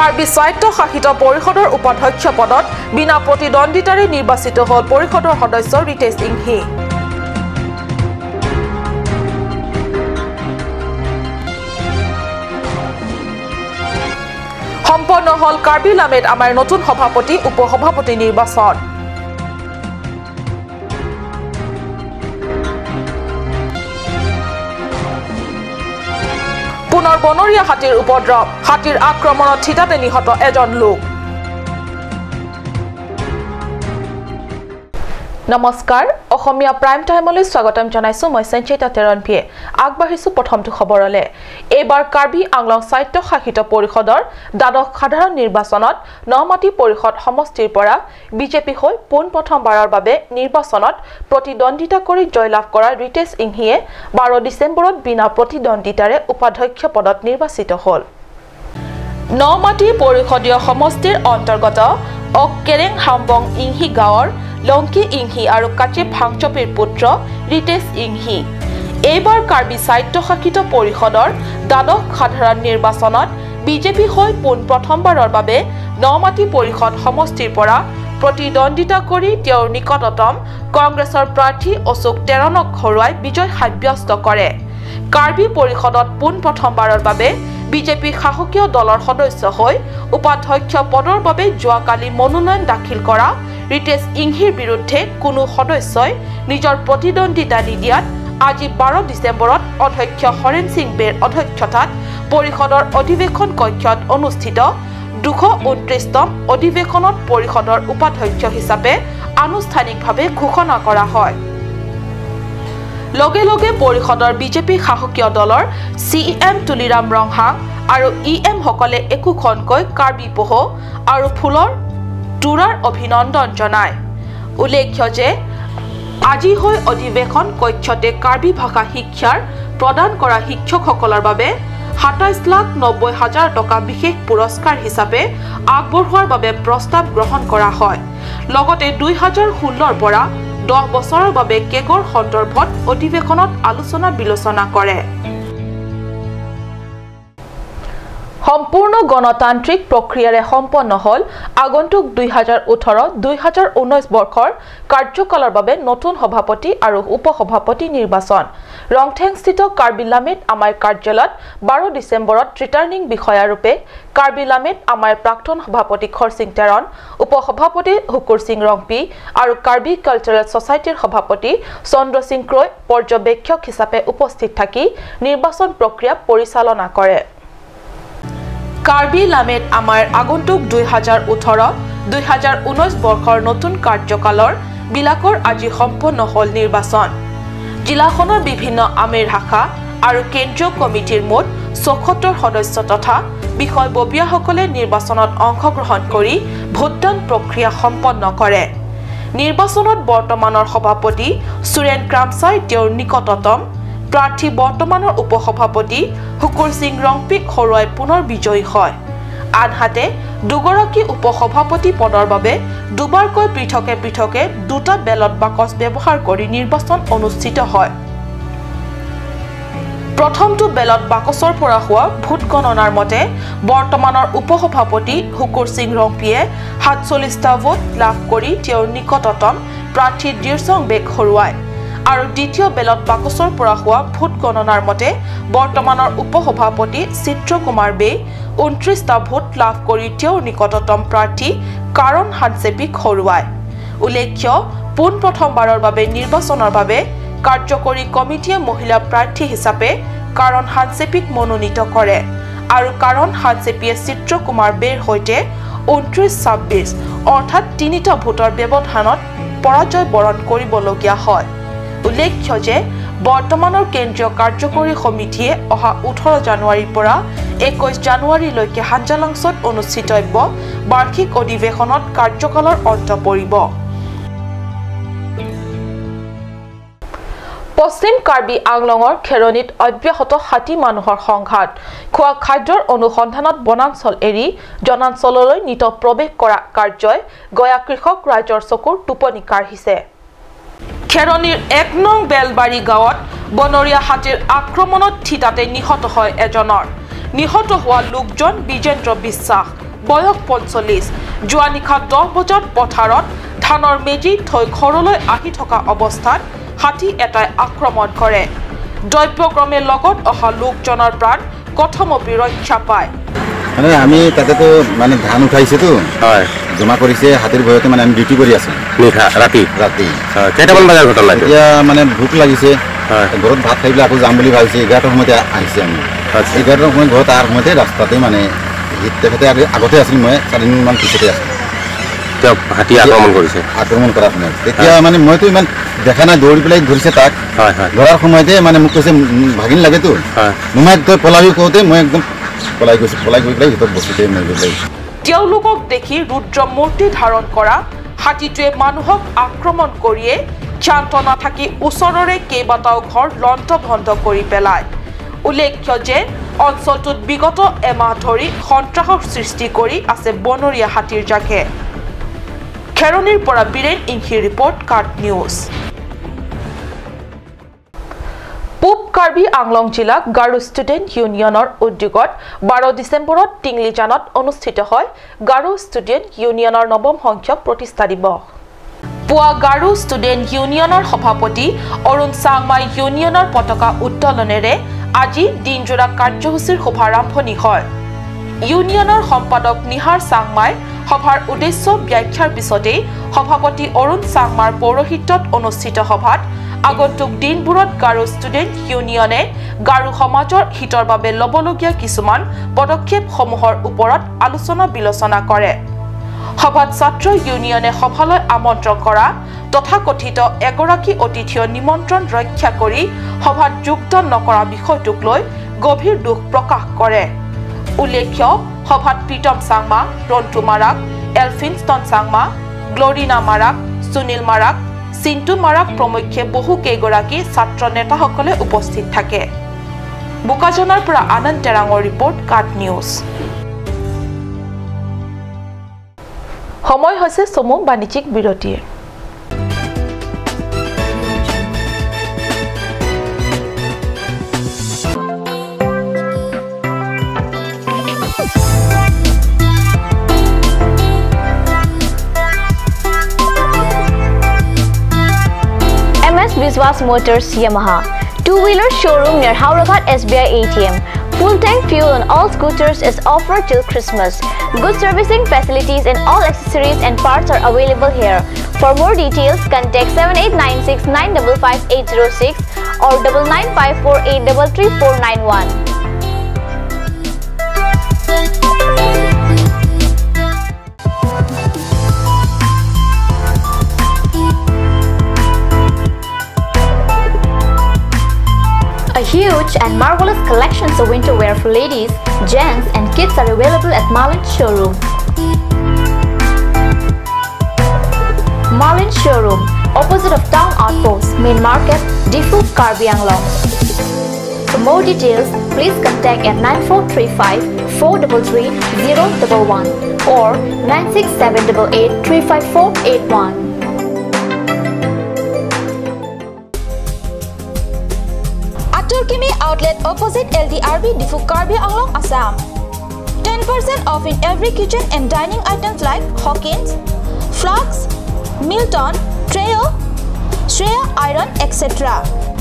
কাৰ্বি স্বায়ত্তশাসিত পৰিষদৰ উপাধ্যক্ষ পদত বিনা প্ৰতিদ্বন্দ্বিতাৰে নিৰ্বাচিত হ'ল পৰিষদৰ সদস্য ৰিতেশ ইংহি। সম্পন্ন হ'ল কাৰ্বি লামেট আমাৰ নতুন সভাপতি উপসভাপতি নিৰ্বাচন। পুনৰ বনৰীয়া হাতীৰ উপদ্ৰৱ, হাতীৰ আক্ৰমণত থিতাতে নিহত এজন লোক। নমস্কাৰ, অসমীয়া প্ৰাইম টাইমলৈ স্বাগতম জনাইছো মই সঞ্চিতা তেৰণভিয়ে। আগবাঢ়িছো প্ৰথমটো খবৰলৈ। এইবাৰ কাৰ্বি আংলং স্বায়ত্তশাসিত পৰিষদৰ দ্বাদশ সাধাৰণ নিৰ্বাচনত নমাটি পৰিষদ সমষ্টিৰ পৰা বিজেপি হৈ পোনপ্ৰথমবাৰৰ বাবে নিৰ্বাচনত প্ৰতিদ্বন্দ্বিতা কৰি জয়লাভ কৰা ৰিতেশ ইংহিয়ে 12 ডিচেম্বৰত বিনা প্ৰতিদ্বন্দ্বিতাৰে উপাধ্যক্ষ পদত নিৰ্বাচিত হ'ল। নমাটি পৰিষদীয় সমষ্টিৰ অন্তৰ্গত অকেৰেং হাম্বং ইংহি গাঁৱৰ লংকি ইংহি আৰু কাচে ফাংচপিৰ পুত্ৰ ৰিতেশ ইংহি। এইবাৰ কাৰ্বি স্বায়ত্তশাসিত পৰিষদৰ দ্বাদশ সাধাৰণ নিৰ্বাচনত বিজেপি হৈ পোনপ্ৰথমবাৰৰ বাবে নমাটি পৰিষদ সমষ্টিৰ পৰা প্ৰতিদ্বন্দ্বিতা কৰি তেওঁৰ নিকটতম কংগ্ৰেছৰ প্ৰাৰ্থী অশোক তেৰণক হৰুৱাই বিজয় সাব্যস্ত কৰে। কাৰ্বি পৰিষদত পোনপ্ৰথমবাৰৰ বাবে বিজেপি শাসকীয় দলৰ সদস্য হৈ উপাধ্যক্ষ পদৰ বাবে যোৱাকালি মনোনয়ন দাখিল কৰা ৰিতেশ ইংহিৰ বিৰুদ্ধে কোনো সদস্যই নিজৰ প্ৰতিদ্বন্দ্বিতা নিদিয়াত আজি 12 ডিচেম্বৰত অধ্যক্ষ হৰেণ সিং বেৰ অধ্যক্ষতাত পৰিষদৰ অধিৱেশন কক্ষত অনুষ্ঠিত 229তম অধিৱেশনত পৰিষদৰ উপাধ্যক্ষ হিচাপে আনুষ্ঠানিকভাৱে ঘোষণা কৰা হয়। লগে লগে পৰিষদৰ বিজেপি শাসকীয় দলৰ CM তুলিৰাম ৰংহাং আৰু EM সকলে একোখনকৈ কাৰ্বি পহ আৰু ফুলৰ তোৰাৰ অভিনন্দন জনায়। উল্লেখ্য যে আজি হৈ অধিৱেশন কক্ষতে কাৰ্বি ভাষা শিক্ষাৰ প্ৰদান কৰা শিক্ষকসকলৰ বাবে 27,90,000 টকা বিশেষ পুৰস্কাৰ হিচাপে আগবঢ়োৱাৰ বাবে প্ৰস্তাৱ গ্ৰহণ কৰা হয়। লগতে 2016ৰ পৰা 10 বছৰৰ বাবে কেগৰ সন্দৰ্ভত অধিৱেশনত আলোচনা বিলোচনা কৰে। সম্পূৰ্ণ গণতান্ত্ৰিক প্ৰক্ৰিয়াৰে সম্পন্ন হ'ল আগন্তুক 2018-2019 বৰ্ষৰ কাৰ্যকালৰ বাবে নতুন সভাপতি আৰু উপসভাপতি নিৰ্বাচন। ৰংথেংস্থিত কাৰ্বি লামেট আমাৰ কাৰ্যালয়ত 12 ডিচেম্বৰত ৰিটাৰ্ণিং বিষয়াৰূপে কাৰ্বি লামেট আমাৰ প্ৰাক্তন সভাপতি খৰচিং তেৰণ, উপসভাপতি হুকুৰ সিং ৰংপি আৰু কাৰ্বি কালচাৰেল ছচাইটিৰ সভাপতি চন্দ্ৰ সিং ক্ৰয় পৰ্যবেক্ষক হিচাপে উপস্থিত থাকি নিৰ্বাচন প্ৰক্ৰিয়া পৰিচালনা কৰে। কাৰ্বি লামেট আমাৰ আগন্তুক 2018-2019 বৰ্ষৰ নতুন কাৰ্যকালৰ বিলাকৰ আজি সম্পন্ন হ'ল নিৰ্বাচন। জিলাখনৰ বিভিন্ন আমেৰ শাখা আৰু কেন্দ্ৰীয় কমিটিৰ মুঠ 74 সদস্য তথা বিষয়ববীয়াসকলে নিৰ্বাচনত অংশগ্ৰহণ কৰি ভোটদান প্ৰক্ৰিয়া সম্পন্ন কৰে। নিৰ্বাচনত বৰ্তমানৰ সভাপতি সুৰেন ক্ৰামচাই তেওঁৰ নিকটতম প্ৰাৰ্থী বৰ্তমানৰ উপসভাপতি হুকুৰ সিং ৰংপিক হৰুৱাই পুনৰ বিজয়ী হয়। আনহাতে দুগৰাকী উপসভাপতি পদৰ বাবে দুবাৰকৈ পৃথকে পৃথকে দুটা বেলট বাকচ ব্যৱহাৰ কৰি নিৰ্বাচন অনুষ্ঠিত হয়। প্ৰথমটো বেলট বাকচৰ পৰা হোৱা ভোট গণনাৰ মতে বৰ্তমানৰ উপসভাপতি হুকুৰ সিং ৰংপিয়ে 47টা ভোট লাভ কৰি তেওঁৰ নিকটতম প্ৰাৰ্থী দিৰচং বেক হৰুৱায়। আৰু দ্বিতীয় বেলট বাকচৰ পৰা হোৱা ভোট গণনাৰ মতে বৰ্তমানৰ উপসভাপতি চিত্ৰ কুমাৰ বে 29টা ভোট লাভ কৰি তেওঁৰ নিকটতম প্ৰাৰ্থী কাৰণ হানচেপিক হৰুৱায়। উল্লেখ্য পোনপ্ৰথমবাৰৰ বাবে নিৰ্বাচনৰ বাবে কাৰ্যকৰী কমিটিয়ে মহিলা প্ৰাৰ্থী হিচাপে কাৰণ হানচেপিক মনোনীত কৰে আৰু কাৰণ হানচেপিয়ে চিত্ৰ কুমাৰ বেৰ সৈতে 29-26 অৰ্থাৎ 3টা ভোটৰ ব্যৱধানত পৰাজয় বৰণ কৰিবলগীয়া হয়। উল্লেখ্য যে বৰ্তমানৰ কেন্দ্ৰীয় কাৰ্যকৰী সমিতিয়ে অহা 18 জানুৱাৰীৰ পৰা 21 জানুৱাৰীলৈকে হাঞ্জালাংছত অনুষ্ঠিতব্য বাৰ্ষিক অধিৱেশনত কাৰ্যকালৰ অন্ত পৰিব। পশ্চিম কাৰ্বি আংলঙৰ খেৰণিত অব্যাহত 60 মানুহৰ সংঘাত। খোৱা খাদ্যৰ অনুসন্ধানত বনাঞ্চল এৰি জনাঞ্চললৈ নিত প্ৰৱেশ কৰা কাৰ্যই গয়া কৃষক ৰাইজৰ চকুৰ টোপনি কাঢ়িছে। খেৰণিৰ 1 নং বেলবাৰী গাঁৱত বনৰীয়া হাতীৰ আক্ৰমণত থিতাতে নিহত হয় এজনৰ। নিহত হোৱা লোকজন বিজেন্দ্ৰ বিশ্বাস বয়স 45 যোৱা নিশা 10 বজাত পথাৰত ধানৰ মেজি থৈ ঘৰলৈ আহি থকা অৱস্থাত হাতী এটাই আক্ৰমণ কৰে দৈব্যক্ৰমে লগত অহা লোকজনৰ প্ৰাণ কথমপি ৰক্ষা পায় মানে আমি তাতেতো মানে ধান উঠাইছেতো হয় জমা কৰিছে হাতীৰ ভয়তে মানে আমি ডিউটি কৰি আছো নিশা ৰাতি কেইটামান বজাৰ ঘটনা এতিয়া মানে ভোক লাগিছে ঘৰত ভাত খাই পেলাই আকৌ যাম বুলি ভাবিছে 11টাৰ সময়তে আহিছে আমি 11টাৰ সময় ঘৰত অহাৰ সময়তে ৰাস্তাতে মানে তেখেতে আগতে আছিল মই 4 দিনমান পিছতে আছোঁ হাতী আক্ৰমণ কৰিছে আক্ৰমণ কৰাৰ সময়ত তেতিয়া মানে মইতো ইমান দেখা নাই দৌৰি পেলাই ধৰিছে তাক ধৰাৰ সময়তে মানে মোক কৈছে ভাগিন লাগেতো মই তই পলাবি কওঁতে মই একদম পলাই গৈ পেলাই ভিতৰত বস্তুতে মই গৈ তেওঁলোকক দেখি ৰুদ্ৰ মূৰ্তি ধাৰণ কৰা হাতীটোৱে মানুহক আক্ৰমণ কৰিয়ে ক্ষান্ত নাথাকি ওচৰৰে কেইবাটাও ঘৰ লণ্ঠভণ্ড কৰি পেলায় উল্লেখ্য যে অঞ্চলটোত বিগত এমাহ ধৰি সন্ত্ৰাসৰ সৃষ্টি কৰি আছে বনৰীয়া হাতীৰ জাকে খেৰণীৰ পৰা বীৰেন ইংহি ৰিপৰ্ট কাৰ্ট নিউজ পূব কাৰ্বি আংলং জিলাক গাৰো ষ্টুডেণ্ট ইউনিয়নৰ উদ্যোগত 12 ডিচেম্বৰত টিংলিজানত অনুষ্ঠিত হয় গাৰো ষ্টুডেণ্ট ইউনিয়নৰ নৱম সংখ্যক প্ৰতিষ্ঠা দিৱস পুৱা গাৰো ষ্টুডেণ্ট ইউনিয়নৰ সভাপতি অৰুণ চাংমাই ইউনিয়নৰ পতাকা উত্তোলনেৰে আজি দিনজোৰা কাৰ্যসূচীৰ শুভাৰম্ভণি হয় ইউনিয়নৰ সম্পাদক নিহাৰ চাংমাই সভাৰ উদ্দেশ্য ব্যাখ্যাৰ পিছতেই সভাপতি অৰুণ চাংমাৰ পৌৰোহিত্যত অনুষ্ঠিত সভাত আগন্তুক দিনবোৰত গাৰো ষ্টুডেণ্ট ইউনিয়নে গাৰো সমাজৰ হিতৰ বাবে ল'বলগীয়া কিছুমান পদক্ষেপসমূহৰ ওপৰত আলোচনা বিলোচনা কৰে সভাত ছাত্ৰ ইউনিয়নে সভালৈ আমন্ত্ৰণ কৰা তথাকথিত এগৰাকী অতিথিৰ নিমন্ত্ৰণ ৰক্ষা কৰি সভাত যোগদান নকৰা বিষয়টোক লৈ গভীৰ দুখ প্ৰকাশ কৰে উল্লেখ্য সভাত প্ৰীতম চাংমা ৰন্টু মাৰাক এলফিনষ্টন চাংমা গ্লৰিনা মাৰাক সুনীল মাৰাক চিন্তু মাৰাক প্ৰমুখ্যে বহু কেইগৰাকী ছাত্ৰ নেতাসকলে উপস্থিত থাকে বোকাজনৰ পৰা আনন্দ টেৰাঙৰ ৰিপৰ্ট কাৰ্ট নিউজ সময় হৈছে চমু বাণিজ্যিক বিৰতিৰ Viswas Motors Yamaha two-wheeler showroom near Hauraghat SBI ATM. Full-tank fuel on all scooters is offered till Christmas. Good servicing facilities and all accessories and parts are available here. For more details, contact 7896955806 or 9954833491. A huge and marvelous collections of winter wear for ladies, gents and kids are available at Marlin Showroom. Marlin Showroom, opposite of Town Outpost, Main Market, Difu, Karbi Anglong. For more details, please contact at 9435-433-011 or 96788-35481. Turkimi outlet opposite LDRB Difu Karbi Anglong Assam. 10% off in every kitchen and dining items like Hawkins, Flags, Milton, Treo, Shreya Iron, etc.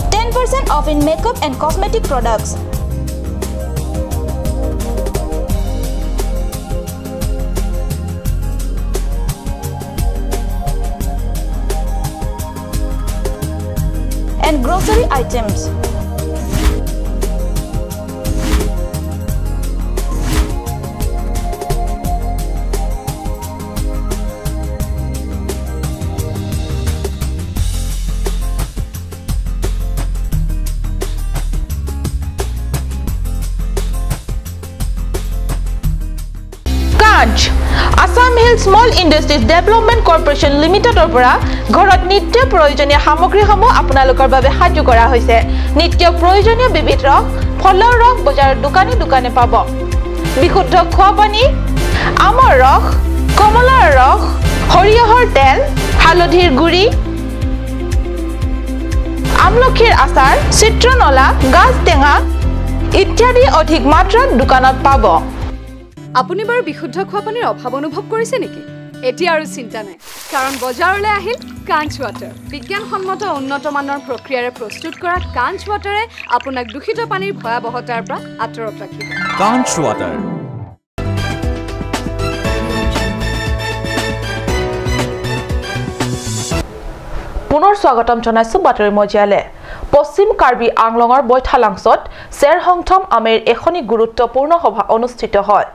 10% off in makeup and cosmetic products. And grocery items. Assam Hill Small Industries Development Corporation Limited opera ঘৰত নিত্য প্ৰয়োজনীয় সামগ্ৰীসমূহ আপোনালোকৰ বাবে সাজু কৰা হৈছে নিত্য প্ৰয়োজনীয় বিবিধ ৰস ফলৰ ৰস বজাৰৰ দোকানে পাব বিশুদ্ধ খোৱা পানী আমৰ ৰস কমলাৰ ৰস হৰিহৰ তেল হালধিৰ গুৰি আমলখিৰ আচাৰ চিত্ৰনলা গাজ টেঙা ইত্যাদি অধিক মাত্ৰাত দোকানত পাব আপুনি বাৰু বিশুদ্ধ খোৱা পানীৰ অভাৱ অনুভৱ কৰিছে নেকি এতিয়া আৰু চিন্তা নাই কাৰণ বজাৰলৈ আহিল কাঞ্চ ৱাটাৰ বিজ্ঞানসন্মত উন্নত মানৰ প্ৰক্ৰিয়াৰে প্ৰস্তুত কৰা কাঞ্চ ৱাটাৰে আপোনাক দূষিত পানীৰ ভয়াৱহতাৰ পৰা আঁতৰত ৰাখিব কাঞ্চ ৱাটাৰ পুনৰ স্বাগতম জনাইছো বাতৰি মজিয়ালে পশ্চিম কাৰ্বি আংলঙৰ বৈঠালাংছত শ্বেৰ সংথম আমেৰ এখনি গুৰুত্বপূৰ্ণ সভা অনুষ্ঠিত হয়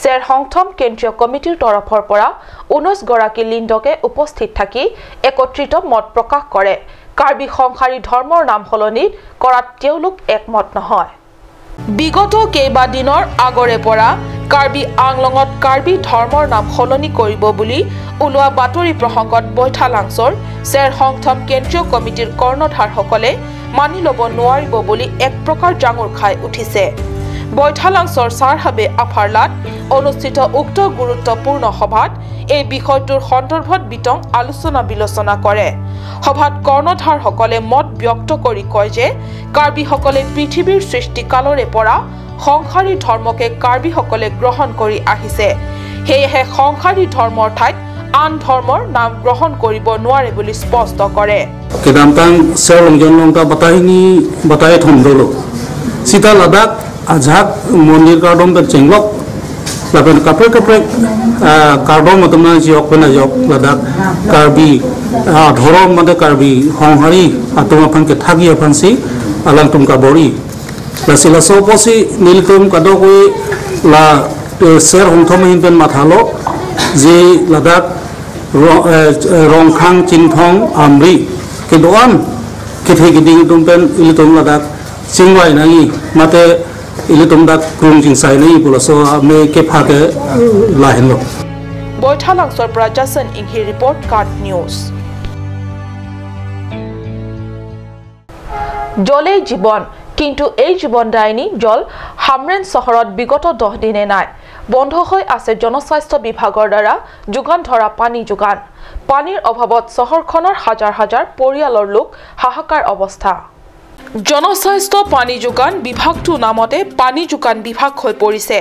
শ্বেৰ সংথম কেন্দ্ৰীয় কমিটিৰ তৰফৰ পৰা 19 গৰাকী লিণ্ডকে উপস্থিত থাকি একত্ৰিত মত প্ৰকাশ কৰে কাৰ্বি সংখাৰী ধৰ্মৰ নাম সলনি কৰাত তেওঁলোক একমত নহয় বিগত কেইবা দিনৰ আগৰে পৰা কাৰ্বি আংলঙত কাৰ্বি ধৰ্মৰ নাম সলনি কৰিব বুলি উলোৱা বাতৰি প্ৰসংগত বৈঠালাংছৰ শ্বেৰ সংথম কেন্দ্ৰীয় কমিটিৰ কৰ্ণধাৰসকলে মানি ল'ব নোৱাৰিব বুলি এক প্ৰকাৰ জাঙুৰ খাই উঠিছে বৈঠালাংছৰ চাৰহাবে আফাৰলাত অনুষ্ঠিত উক্ত গুৰুত্বপূৰ্ণ সভাত এই বিষয়টোৰ সন্দৰ্ভত বিতং আলোচনা বিলোচনা কৰে সভাত কৰ্ণধাৰসকলে মত ব্যক্ত কৰি কয় যে কাৰ্বিসকলে পৃথিৱীৰ সৃষ্টিকালৰে পৰা সংখাৰী ধৰ্মকে কাৰ্বিসকলে গ্ৰহণ কৰি আহিছে সেয়েহে সংখাৰী ধৰ্মৰ ঠাইত আন ধৰ্মৰ নাম গ্ৰহণ কৰিব নোৱাৰে বুলি স্পষ্ট কৰে কেদামতাং সেলংজনলংটা বাতাই থমদলো সীতা লাদাখ আজাক মন্দিৰ কাৰ্ডম চেংলক লাপেন কাপৰে কাৰ্ডম মতমা জিওক পেনা জক লাদাখ কাৰ্বি ধৰম মতে কাৰ্বি সংহাৰী আতমাফানকে থাকি আফানসি আলাং তুমকা বৰি লাসিলা সপসি নীলতুম কাদকৈ লা শ্বেৰ সংথম হিনপেন মাথালো যে লাদাখ ৰংখাং চিনথং আমৰি কেদোয়ান কেথে গিদিং তুমপেন ইলিতুম লাদাখ চিংৱাই নাই মাতে ইলিতুম দাক ক্ৰুং চিংসাই নাই পুলসো আমে কেফাকে লাহেনলো বৈঠালাংছৰ পৰা জাসন ইংহি ৰিপৰ্ট কাৰ্ড নিউজ জলে জীৱন কিন্তু এই জীৱনদায়িনী জল হামৰেন চহৰত বিগত 10 দিনে নাই বন্ধ হৈ আছে জনস্বাস্থ্য বিভাগৰ দ্বাৰা যোগান ধৰা পানী যোগান পানীৰ অভাৱত চহৰখনৰ হাজাৰ হাজাৰ পৰিয়ালৰ লোক হাহাকাৰ অৱস্থা জনস্বাস্থ্য পানী যোগান বিভাগটো নামতে পানী যোগান বিভাগ হৈ পৰিছে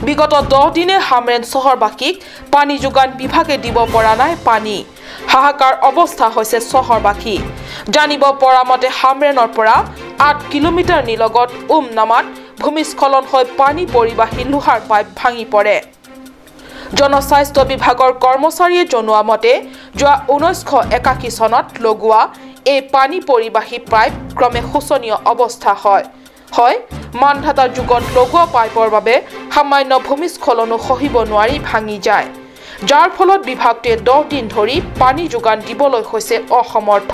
বিগত 10 দিনে হামৰেন চহৰবাসীক পানী যোগান বিভাগে দিব পৰা নাই পানী হাহাকাৰ অৱস্থা হৈছে চহৰবাসী জানিব পৰা মতে হামৰেনৰ পৰা 8 কিলোমিটাৰ নিলগত নামাত ভূমিস্খলন হৈ পানী পৰিবাহী লোহাৰ পাইপ ভাঙি পৰে জনস্বাস্থ্য বিভাগৰ কৰ্মচাৰীয়ে জনোৱা মতে যোৱা 1981 চনত লগোৱা এই পানী পৰিবাহী পাইপ ক্ৰমে শোচনীয় অৱস্থা হয় মানধাতা যুগত লগোৱা পাইপৰ বাবে সামান্য ভূমিস্খলনো সহিব নোৱাৰি ভাঙি যায় যাৰ ফলত বিভাগটোৱে 10 দিন ধৰি পানী যোগান দিবলৈ হৈছে অসমৰ্থ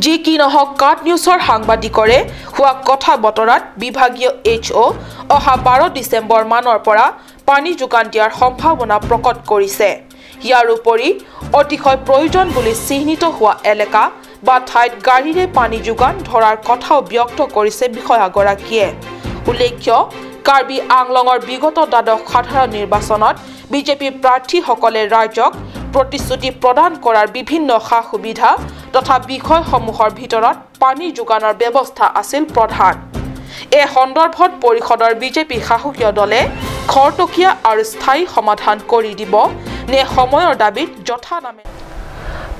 যি কি নহওক কাট নিউজৰ সাংবাদিকৰে হোৱা কথা বতৰাত বিভাগীয় HO অহা 12 ডিসেম্বৰ মানৰ পৰা পানী যোগান দিয়াৰ সম্ভাৱনা প্ৰকট কৰিছে ইয়াৰ উপৰি অতিশয় প্ৰয়োজন বুলি চিহ্নিত হোৱা এলেকা বা ঠাইত গাড়ীৰে পানী যোগান ধৰাৰ কথাও ব্যক্ত কৰিছে বিষয়াগৰাকীয়ে উল্লেখ্য কাৰ্বি আংলঙৰ বিগত দ্বাদশ সাধাৰণ নিৰ্বাচনত বিজেপি প্ৰাৰ্থীসকলে ৰাজ্যক প্ৰতিশ্ৰুতি প্ৰদান কৰাৰ বিভিন্ন সা সুবিধা তথা বিষয়সমূহৰ ভিতৰত পানী যোগানৰ ব্যৱস্থা আছিল প্ৰধান এই সন্দৰ্ভত পৰিষদৰ বিজেপি শাসকীয় দলে খৰতকীয়া আৰু স্থায়ী সমাধান কৰি দিব নে সময়ৰ দাবীত যথানামে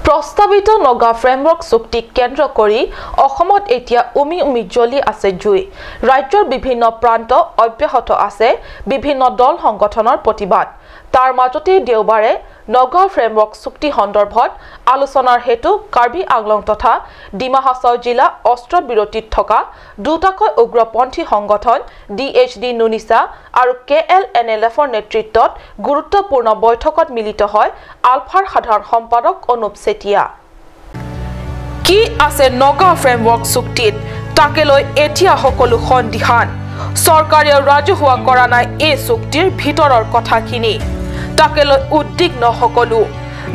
প্ৰস্তাৱিত নগা ফ্ৰেমৱৰ্ক চুক্তিক কেন্দ্ৰ কৰি অসমত এতিয়া উমি জ্বলি আছে জুই ৰাজ্যৰ বিভিন্ন প্ৰান্ত অব্যাহত আছে বিভিন্ন দল সংগঠনৰ প্ৰতিবাদ তাৰ মাজতে দেওবাৰে নগা ফ্ৰেমৱৰ্ক চুক্তি সন্দৰ্ভত আলোচনাৰ হেতু কাৰ্বি আংলং তথা ডিমা হাছাও জিলা অস্ত্ৰ বিৰতিত থকা দুটাকৈ উগ্ৰপন্থী সংগঠন DHD নুনিসা আৰু KLNLFৰ নেতৃত্বত গুৰুত্বপূৰ্ণ বৈঠকত মিলিত হয় আলফাৰ সাধাৰণ সম্পাদক অনুপ চেতিয়া কি আছে নগা ফ্ৰেমৱৰ্ক চুক্তিত তাকে লৈ এতিয়া সকলো সন্দিহান চৰকাৰে ৰাজহুৱা কৰা নাই এই চুক্তিৰ ভিতৰৰ কথাখিনি তাকে লৈ উদ্বিগ্ন সকলো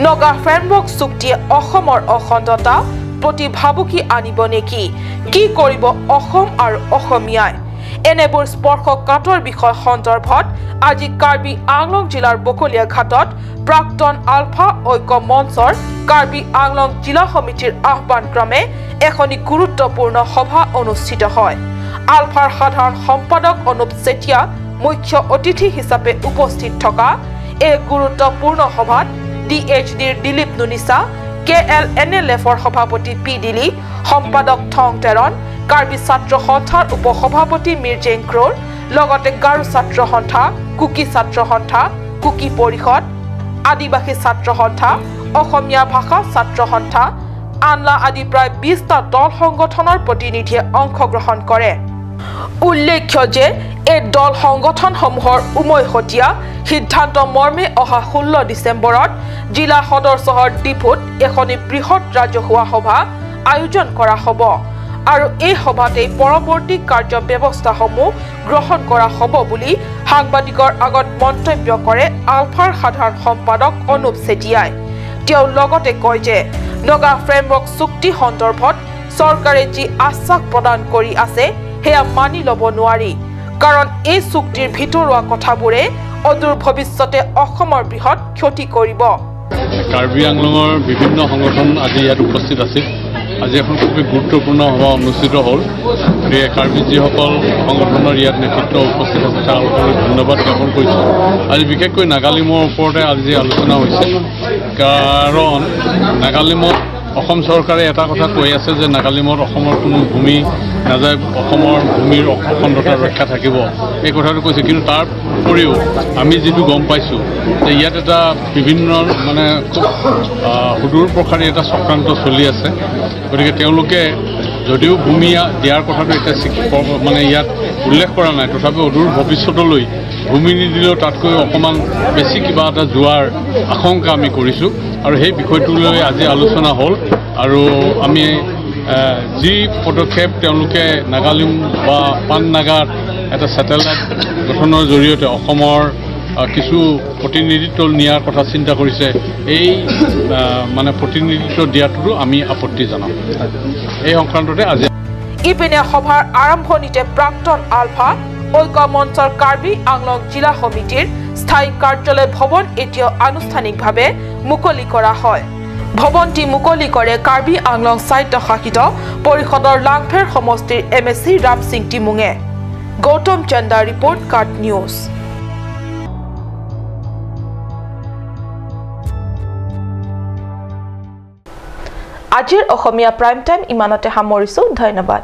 নগা ফ্ৰেমৱৰ্ক চুক্তিয়ে অসমৰ অখণ্ডতা প্ৰতি ভাবুকি আনিব নেকি কি কৰিব অসম আৰু অসমীয়াই এনেবোৰ স্পৰ্শকাতৰ বিষয় সন্দৰ্ভত আজি কাৰ্বি আংলং জিলাৰ বকলিয়া ঘাটত প্ৰাক্তন আলফা ঐক্য মঞ্চৰ কাৰ্বি আংলং জিলা সমিতিৰ আহ্বানক্ৰমে এখনি গুৰুত্বপূৰ্ণ সভা অনুষ্ঠিত হয় আলফাৰ সাধাৰণ সম্পাদক অনুপ চেতিয়া মুখ্য অতিথি হিচাপে উপস্থিত থকা এই গুৰুত্বপূৰ্ণ সভাত DHDৰ দিলীপ নুনিসা KLNLFৰ সভাপতি P দিলীপ সম্পাদক থং তেৰণ কাৰ্বি ছাত্ৰ সন্থাৰ উপসভাপতি মিৰ্জেং ক্ৰৰ লগতে গাৰু ছাত্ৰ সন্থা কুকি ছাত্ৰ সন্থা কুকি পৰিষদ আদিবাসী ছাত্ৰ সন্থা অসমীয়া ভাষা ছাত্ৰ সন্থা আনলা আদি প্ৰায় 20টা দল সংগঠনৰ প্ৰতিনিধিয়ে অংশগ্ৰহণ কৰে উল্লেখ্য যে এই দল সংগঠনসমূহৰ উমৈহতীয়া সিদ্ধান্ত মৰ্মে অহা 16 ডিসেম্বৰত জিলা সদৰ চহৰ ডিপুত এখনি বৃহৎ ৰাজহুৱা সভা আয়োজন কৰা হ'ব আৰু এই সভাতে পৰৱৰ্তী কাৰ্য ব্যৱস্থাসমূহ গ্ৰহণ কৰা হ'ব বুলি সাংবাদিকৰ আগত মন্তব্য কৰে আলফাৰ সাধাৰণ সম্পাদক অনুপ চেতিয়াই তেওঁ লগতে কয় যে নগা ফ্ৰেমৱৰ্ক চুক্তি সন্দৰ্ভত চৰকাৰে যি আশ্বাস প্ৰদান কৰি আছে হেয়া মানি ল'ব নোৱাৰি কাৰণ এই চুক্তিৰ ভিতৰুৱা কথাবোৰে অদূৰ ভৱিষ্যতে অসমৰ বৃহৎ ক্ষতি কৰিব কাৰ্বি আংলঙৰ বিভিন্ন সংগঠন আজি ইয়াত উপস্থিত আছিল আজি এখন খুবেই গুৰুত্বপূৰ্ণ সভা অনুষ্ঠিত হ'ল গতিকে কাৰ্বি যিসকল সংগঠনৰ ইয়াত নেতৃত্ব উপস্থিত আছে তেওঁলোকক ধন্যবাদ জ্ঞাপন কৰিছোঁ আজি বিশেষকৈ নাগালিমৰ ওপৰতে আজি আলোচনা হৈছে কাৰণ নাগালিমত অসম চৰকাৰে এটা কথা কৈ আছে যে নাগালিমত অসমৰ কোনো ভূমি নাযায় অসমৰ ভূমিৰ অখণ্ডতা ৰক্ষা থাকিব এই কথাটো কৈছে কিন্তু তাৰ উপৰিও আমি যিটো গম পাইছোঁ যে ইয়াত এটা বিভিন্ন মানে খুব সুদূৰ প্ৰসাৰী এটা চক্ৰান্ত চলি আছে গতিকে তেওঁলোকে যদিও ভূমি দিয়াৰ কথাটো এতিয়া মানে ইয়াত উল্লেখ কৰা নাই তথাপিও অদূৰ ভৱিষ্যতলৈ ভূমি নিদিলেও তাতকৈ অকণমান বেছি কিবা এটা যোৱাৰ আশংকা আমি কৰিছোঁ আৰু সেই বিষয়টোলৈ আজি আলোচনা হ'ল আৰু আমি যি পদক্ষেপ তেওঁলোকে নাগালিম বা পান নাগাত এটা ছেটেলাইট গঠনৰ জৰিয়তে অসমৰ কিছু প্ৰতিনিধিত্ব নিয়াৰ কথা চিন্তা কৰিছে এই মানে প্ৰতিনিধিত্ব দিয়াটো আমি আপত্তি জনাম এই সংক্ৰান্ততে আজি ইপিনে সভাৰ আৰম্ভণিতে প্ৰাক্তন আলফা ঐক্য মঞ্চৰ কাৰ্বি আংলং জিলা সমিতিৰ স্থায়ী কাৰ্যালয় ভৱন এতিয়াও আনুষ্ঠানিকভাৱে মুকলি কৰা হয় ভৱনটি মুকলি কৰে কাৰ্বি আংলং স্বায়ত্তশাসিত পৰিষদৰ লাংফেৰ সমষ্টিৰ MSC ৰাম সিং টিমুঙে গৌতম চন্দা ৰিপৰ্ট কাৰ্ড নিউজ আজিৰ অসমীয়া প্ৰাইম টাইম ইমানতে সামৰিছো ধন্যবাদ